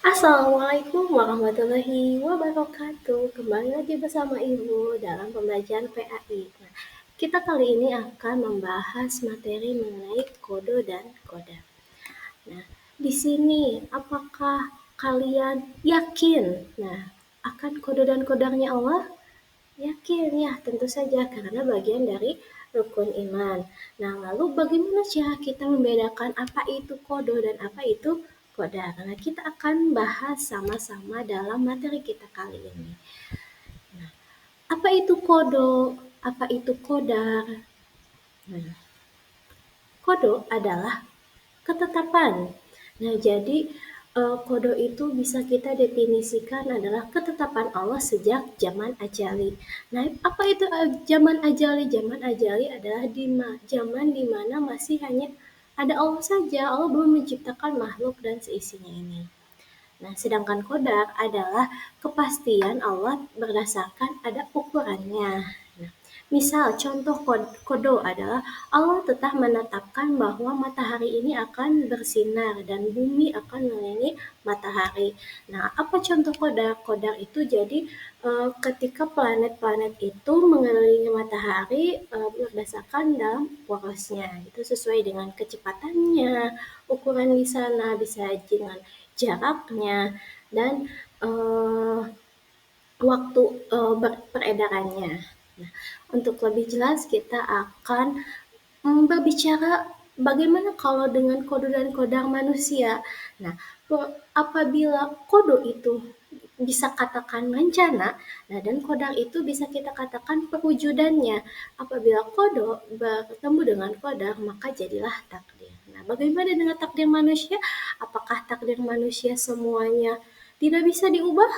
Assalamualaikum warahmatullahi wabarakatuh. Kembali lagi bersama Ibu dalam pembelajaran PAI. Nah, kita kali ini akan membahas materi mengenai kode dan kodar. Nah, di sini apakah kalian yakin? Nah, akan kode dan kodarnya Allah? Yakin ya, tentu saja karena bagian dari rukun iman. Nah, lalu bagaimana cara kita membedakan apa itu kode dan apa itu kodar? Nah, kita akan bahas sama-sama dalam materi kita kali ini. Nah, apa itu kodo? Apa itu kodar? Nah, kodo adalah ketetapan. Nah, jadi kodo itu bisa kita definisikan adalah ketetapan Allah sejak zaman ajali. Nah, apa itu zaman ajali? Zaman ajali adalah zaman di mana masih hanya ada Allah saja. Allah belum menciptakan makhluk dan seisinya ini. Nah, sedangkan kodar adalah kepastian Allah berdasarkan ada ukurannya. Nah, misal contoh kodo adalah Allah tetap menetapkan bahwa matahari ini akan bersinar dan bumi akan mengelilingi matahari. Nah, apa contoh kodar? Kodar itu jadi ketika planet-planet itu mengelilingi matahari berdasarkan dalam porosnya. Itu sesuai dengan kecepatannya, ukuran di sana bisa dengan jaraknya dan uh, waktu peredarannya. Nah, untuk lebih jelas kita akan berbicara bagaimana kalau dengan kode dan kodar manusia. Nah, apabila kode itu bisa katakan rencana, nah dan kodar itu bisa kita katakan perwujudannya. Apabila kode bertemu dengan kodar, maka jadilah takdir. Nah, bagaimana dengan takdir manusia? Apakah takdir manusia semuanya tidak bisa diubah?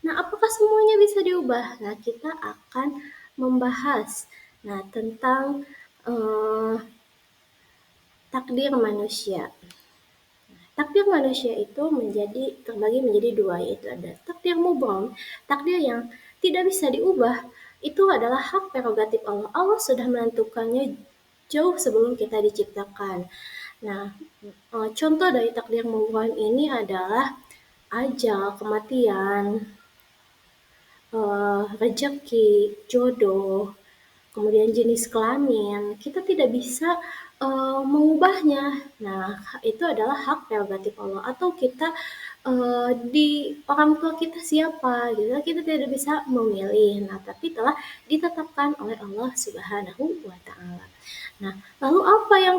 Nah, apakah semuanya bisa diubah? Nah, kita akan membahas tentang eh, takdir manusia. Takdir manusia itu terbagi menjadi dua, yaitu ada takdir mubrom, takdir yang tidak bisa diubah. Itu adalah hak prerogatif Allah. Allah sudah menentukannya jauh sebelum kita diciptakan. Nah, contoh dari takdir mubrom ini adalah ajal, kematian, rezeki, jodoh, kemudian jenis kelamin, kita tidak bisa mengubahnya. Nah, itu adalah hak prerogatif Allah. Atau kita di orang tua kita siapa, gitu, kita tidak bisa memilih. Nah, tapi telah ditetapkan oleh Allah Subhanahu wa Ta'ala. Nah, lalu apa yang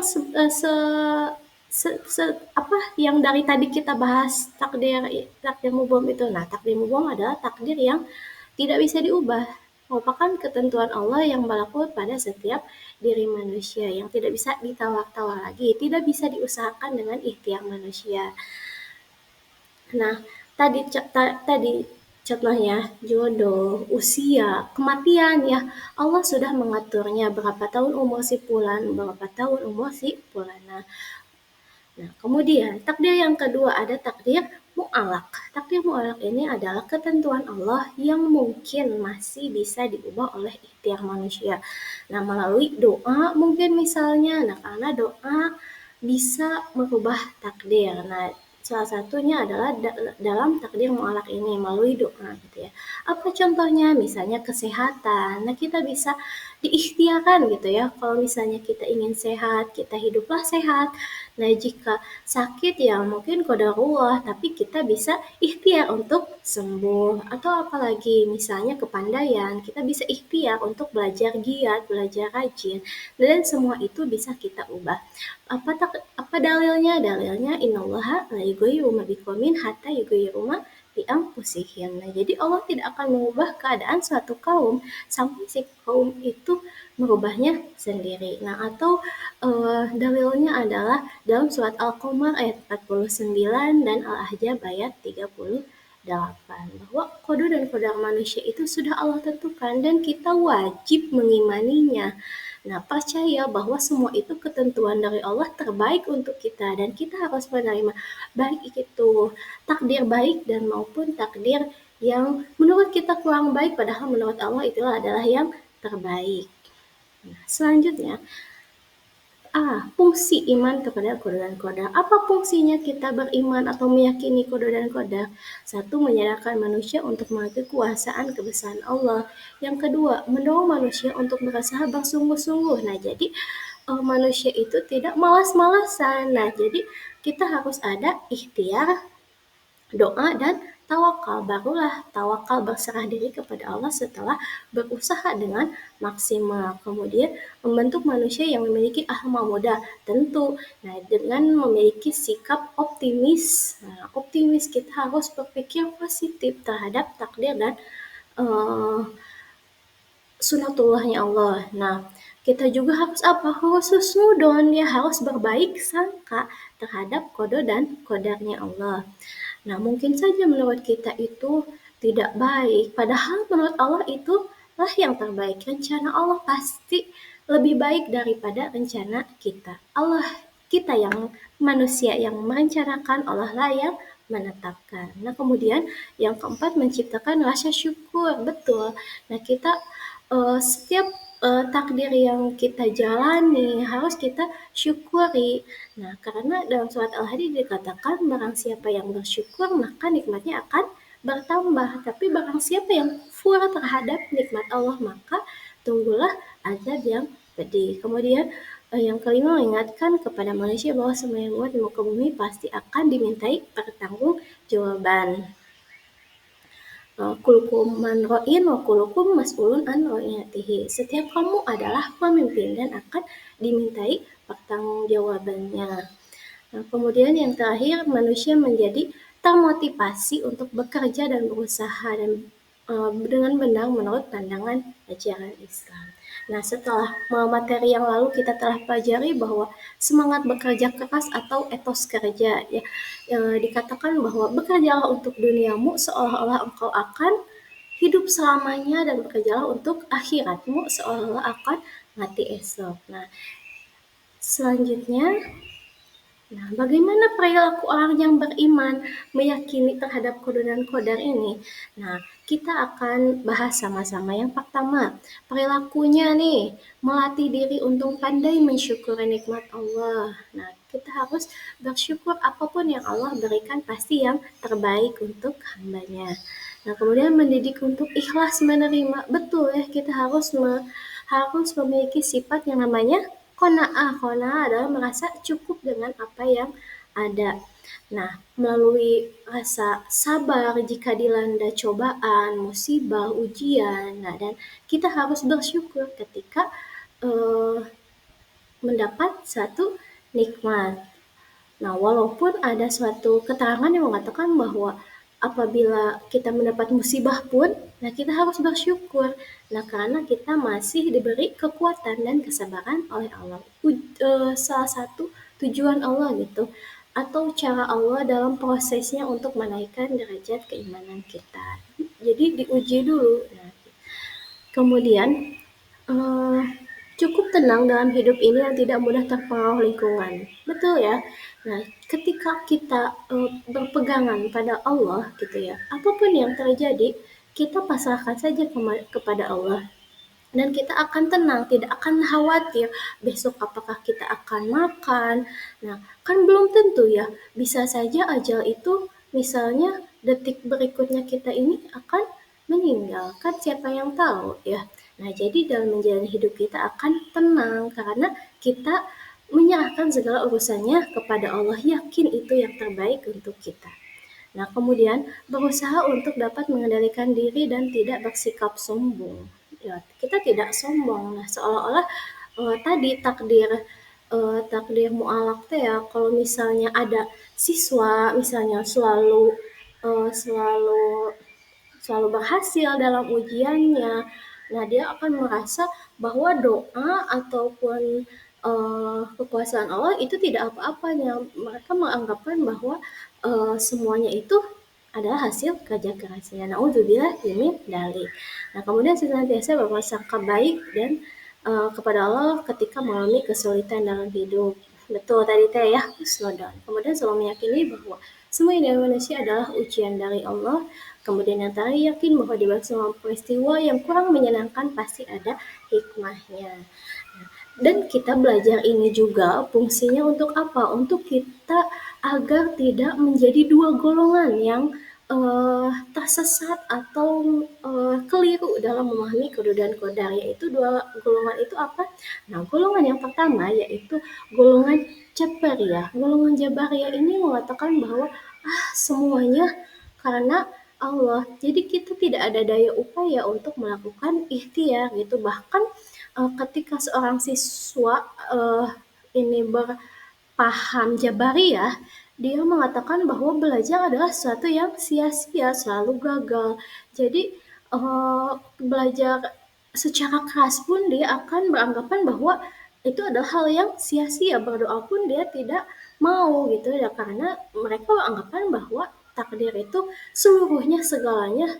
apa yang dari tadi kita bahas takdir mubom itu? Nah, takdir mubom adalah takdir yang tidak bisa diubah, merupakan ketentuan Allah yang berlaku pada setiap diri manusia yang tidak bisa ditawar-tawar lagi, tidak bisa diusahakan dengan ikhtiar manusia. Nah, tadi contohnya jodoh, usia, kematian ya. Allah sudah mengaturnya berapa tahun umur si fulan, berapa tahun umur si fulana. Nah, kemudian takdir yang kedua ada takdir mu'alak. Takdir mu'alak ini adalah ketentuan Allah yang mungkin masih bisa diubah oleh ikhtiar manusia. Nah, melalui doa mungkin misalnya, karena doa bisa merubah takdir. Nah, salah satunya adalah dalam takdir mu'alak ini melalui doa gitu ya. Apa contohnya? Misalnya kesehatan. Nah, kita bisa diikhtiarkan gitu ya. Kalau misalnya kita ingin sehat, kita hiduplah sehat. Nah, jika sakit ya mungkin qadarullah, tapi kita bisa ikhtiar untuk sembuh. Atau apalagi misalnya kepandaian, kita bisa ikhtiar untuk belajar giat, belajar rajin. Dan semua itu bisa kita ubah. Apa dalilnya? Dalilnya innallaha la yughayyiru ma biqaumin hatta yughayyiru ma bi anfusihim. Nah, jadi Allah tidak akan mengubah keadaan suatu kaum sampai si kaum itu merubahnya sendiri. Nah, atau dalilnya adalah dalam surat Al-Qamar ayat 49 dan Al-Ahzab ayat 38 bahwa kode dan kodar manusia itu sudah Allah tentukan dan kita wajib mengimaninya. Nah, percaya bahwa semua itu ketentuan dari Allah terbaik untuk kita dan kita harus menerima baik itu takdir baik dan maupun takdir yang menurut kita kurang baik padahal menurut Allah itulah adalah yang terbaik. Nah, selanjutnya Fungsi iman kepada qada dan qadar. Apa fungsinya kita beriman atau meyakini qada dan qadar? Satu, menyadarkan manusia untuk mengakui kuasaan kebesaran Allah. Yang kedua, mendorong manusia untuk berusaha bersungguh-sungguh. Nah, jadi manusia itu tidak malas-malasan. Nah, jadi kita harus ada ikhtiar, doa, dan tawakal. Barulah tawakal, berserah diri kepada Allah setelah berusaha dengan maksimal. Kemudian membentuk manusia yang memiliki akhlak mudah, tentu. Nah, dengan memiliki sikap optimis. Nah, optimis, kita harus berpikir positif terhadap takdir dan uh, sunatullahnya Allah. Nah, kita juga harus apa? Harus husnudon, ya, harus berbaik sangka terhadap qada dan qadarnya Allah. Nah, mungkin saja menurut kita itu tidak baik, padahal menurut Allah itu lah yang terbaik. Rencana Allah pasti lebih baik daripada rencana kita. Allah, kita yang manusia yang merencanakan, Allah lah yang menetapkan. Nah, kemudian yang keempat, menciptakan rasa syukur. Betul. Nah, kita setiap takdir yang kita jalani harus kita syukuri. Nah, karena dalam surat Al-Hadid dikatakan barang siapa yang bersyukur maka nikmatnya akan bertambah. Tapi barang siapa yang kufur terhadap nikmat Allah maka tunggulah azab yang pedih. Kemudian yang kelima, mengingatkan kepada manusia bahwa semua yang buat di muka bumi pasti akan dimintai pertanggungjawaban. Kulukum man ro'in wa kulukum mas'ulun an ro'iyatihi. Setiap kamu adalah pemimpin dan akan dimintai pertanggungjawabannya. Nah, kemudian yang terakhir, manusia menjadi termotivasi untuk bekerja dan berusaha dan dengan benar menurut pandangan ajaran Islam. Nah, setelah materi yang lalu kita telah pelajari bahwa semangat bekerja keras atau etos kerja, ya, dikatakan bahwa bekerjalah untuk duniamu seolah-olah engkau akan hidup selamanya, dan bekerjalah untuk akhiratmu seolah-olah akan mati esok. Nah, selanjutnya, bagaimana perilaku orang yang beriman meyakini terhadap qada dan qadar ini? Nah, kita akan bahas sama-sama. Yang pertama, perilakunya nih, melatih diri untuk pandai mensyukuri nikmat Allah. Nah, kita harus bersyukur apapun yang Allah berikan pasti yang terbaik untuk hambanya. Nah, kemudian mendidik untuk ikhlas menerima. Betul ya, kita harus memiliki sifat yang namanya qanaah. Qanaah adalah merasa cukup dengan apa yang ada. Nah, melalui rasa sabar jika dilanda cobaan, musibah, ujian. Nah, dan kita harus bersyukur ketika uh, mendapat satu nikmat. Nah, walaupun ada suatu keterangan yang mengatakan bahwa apabila kita mendapat musibah pun, nah, kita harus bersyukur. Nah, karena kita masih diberi kekuatan dan kesabaran oleh Allah. Salah satu tujuan Allah gitu, atau cara Allah dalam prosesnya untuk menaikkan derajat keimanan kita. Jadi diuji dulu. Nah, kemudian eh, cukup tenang dalam hidup ini yang tidak mudah terpengaruh lingkungan. Betul ya? Nah, ketika kita berpegangan pada Allah gitu ya, apapun yang terjadi, kita pasrahkan saja kepada Allah. Dan kita akan tenang, tidak akan khawatir besok apakah kita akan makan. Nah, kan belum tentu ya, bisa saja ajal itu misalnya detik berikutnya kita ini akan meninggal, kan siapa yang tahu ya. Nah, jadi dalam menjalani hidup kita akan tenang karena kita menyerahkan segala urusannya kepada Allah, yakin itu yang terbaik untuk kita. Nah, kemudian berusaha untuk dapat mengendalikan diri dan tidak bersikap sombong. Ya, kita tidak sombong. Nah, seolah-olah tadi takdir mualaf teh ya, kalau misalnya ada siswa misalnya selalu selalu berhasil dalam ujiannya. Nah, dia akan merasa bahwa doa ataupun kekuasaan Allah itu tidak apa-apanya. Mereka menganggapkan bahwa semuanya itu adalah hasil kerja kerasnya. Nauzubillah min dzalik. Nah, kemudian senantiasa berprasangka baik dan kepada Allah ketika mengalami kesulitan dalam hidup. Betul tadi teh ya, husnudon. Kemudian selalu meyakini bahwa semua yang manusia adalah ujian dari Allah. Kemudian yang terakhir, yakin bahwa di balik semua peristiwa yang kurang menyenangkan pasti ada hikmahnya. Dan kita belajar ini juga fungsinya untuk apa? Untuk kita agar tidak menjadi dua golongan yang tersesat atau keliru dalam memahami qada dan qadar, yaitu dua golongan itu apa? Nah, golongan yang pertama yaitu golongan Jabariyah. Golongan Jabariyah ini mengatakan bahwa semuanya karena Allah. Jadi kita tidak ada daya upaya untuk melakukan ikhtiar gitu. Bahkan ketika seorang siswa ini berpaham Jabariyah, dia mengatakan bahwa belajar adalah sesuatu yang sia-sia, selalu gagal. Jadi belajar secara keras pun dia akan beranggapan bahwa itu adalah hal yang sia-sia, berdoa pun dia tidak mau gitu ya, karena mereka beranggapan bahwa takdir itu seluruhnya segalanya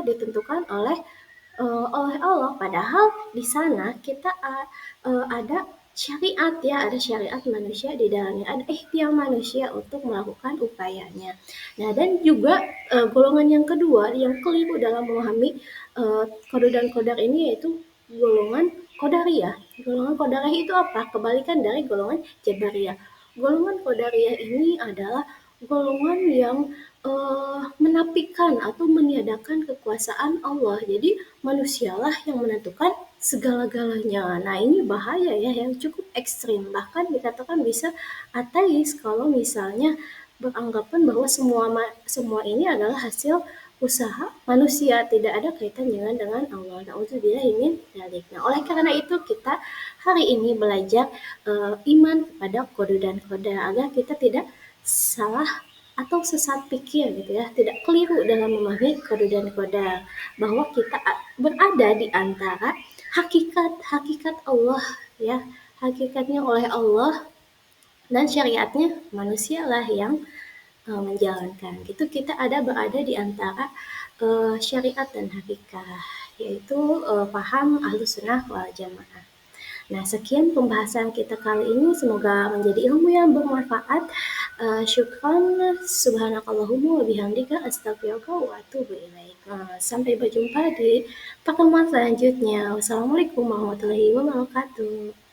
ditentukan oleh Allah. Padahal di sana kita ada syariat ya, ada syariat manusia di dalamnya, ada ikhtiar manusia untuk melakukan upayanya. Nah, dan juga golongan yang kedua yang keliru dalam memahami qada dan qadar ini yaitu golongan qadariyah. Golongan qadariyah itu apa? Kebalikan dari golongan jabariyah. Golongan qadariyah ini adalah golongan yang menafikan atau meniadakan kekuasaan Allah. Jadi manusialah yang menentukan segala-galanya. Nah, ini bahaya ya, yang cukup ekstrim. Bahkan dikatakan bisa ateis kalau misalnya beranggapan bahwa semua ini adalah hasil usaha manusia, tidak ada kaitan dengan Allah. Nauzubillah min dzalik. Nah, oleh karena itu kita hari ini belajar iman kepada qada dan qadar agar kita tidak salah atau sesat pikir gitu ya, tidak keliru dalam memahami qada dan qadar, bahwa kita berada di antara hakikat Allah ya, hakikatnya oleh Allah dan syariatnya manusialah yang menjalankan. Gitu kita berada di antara syariat dan hakikat, yaitu paham Ahlus Sunnah wal Jamaah. Nah, sekian pembahasan kita kali ini. Semoga menjadi ilmu yang bermanfaat. Syukran. Subhanakallahumma wa bihamdika astaghfiruka wa atubu ilaik. Sampai berjumpa di pertemuan selanjutnya. Wassalamualaikum warahmatullahi wabarakatuh.